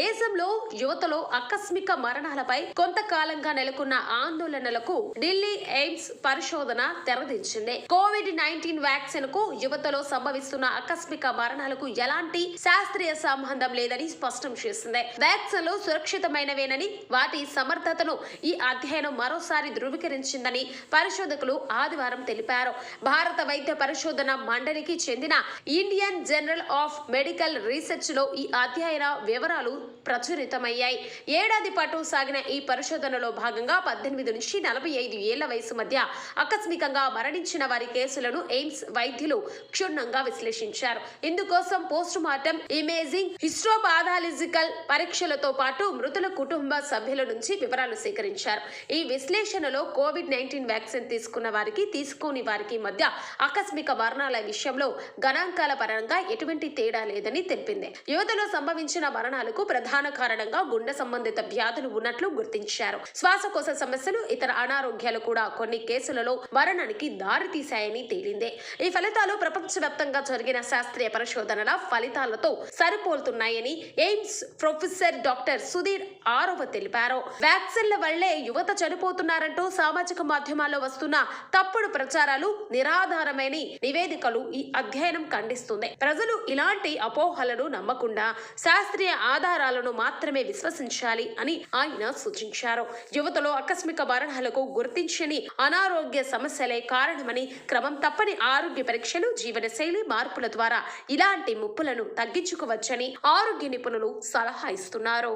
దేశంలో యువతలో ఆకస్మిక మరణాలపై కొంతకాలంగా నెలకొన్న ఆందోళనలకు ఢిల్లీ ఎయిమ్స్ పరిశోధన తెరదించింది. కోవిడ్-19 వ్యాక్సిన్ కు యువతలో సంభవిస్తున్న ఆకస్మిక మరణాలకు ఎలాంటి శాస్త్రీయ సంబంధం లేదని స్పష్టం చేసింది. వ్యాక్సిన్లు సురక్షితమైనవేనని, వాటి సమర్థతను ఈ అధ్యయనం మరోసారి ధృవీకరించిందని పరిశోధకులు ఆదివారం తెలిపారు. భారత వైద్య పరిశోధన మండలికి చెందిన Indian journal of medical research లో ఈ అధ్యయన వివరాలు ప్రచురితమయ్యాయి. ఏడాది పాటు సాగిన ఈ పరిశోధనలో భాగంగా 18 నుంచి 45 ఏళ్ల వయసు మధ్య ఆకస్మికంగా మరణించిన వారి కేసులను ఎయిమ్స్ వైద్యులు క్షుణ్ణంగా విశ్లేషించారు. ఇందుకోసం పోస్ట్ మార్టం ఇమేజింగ్, హిస్టోపాథాలజికల్ పరీక్షలతో పాటు మృతుల కుటుంబ సభ్యుల నుంచి వివరాలు సేకరించారు. ఈ విశ్లేషణలో కోవిడ్-19 వ్యాక్సిన్ తీసుకున్న వారికి, తీసుకోని వారికి మధ్య ఆకస్మిక మరణాల విషయంలో గణాంకాల పరంగా ఎటువంటి తేడా లేదని తెలిపింది. యువతలో సంభవించిన మరణాలకు ప్రధాన కారణంగా గుండె సంబంధిత వ్యాధులు ఉన్నట్లు గుర్తించారు. శ్వాసకోశ సమస్యలు, ఇతర అనారోగ్యాలు కూడా కొన్ని కేసులలో మరణానికి దారితీశాయని తేలింది. ఈ ఫలితాలు ప్రపంచవ్యాప్తంగా జరిగిన శాస్త్రీయ పరిశోధనల ఫలితాలతో సరిపోలుతున్నాయని ఎయిమ్స్ ప్రొఫెసర్ డాక్టర్ సుధీర్ ఆరవ తెలిపారు. వ్యాక్సిన్ల వల్లే యువత చనిపోతున్నారంటూ సామాజిక మాధ్యమాల్లో వస్తున్న తప్పుడు ప్రచారాలు నిరాధారమైన నివేదికలు ఈ అధ్యయనం ఖండిస్తుంది. ప్రజలు ఇలాంటి అపోహలను నమ్మకుండా శాస్త్రీయ ఆధారాలను మాత్రమే విశ్వసించాలి అని ఆయన సూచించారు. యువతలో ఆకస్మిక మరణాలకు గుర్తించని అనారోగ్య సమస్యలే కారణమని, క్రమం తప్పని ఆరోగ్య పరీక్షలు, జీవనశైలి మార్పుల ద్వారా ఇలాంటి ముప్పులను తగ్గించుకోవచ్చని ఆరోగ్య నిపుణులు సలహా ఇస్తున్నారు.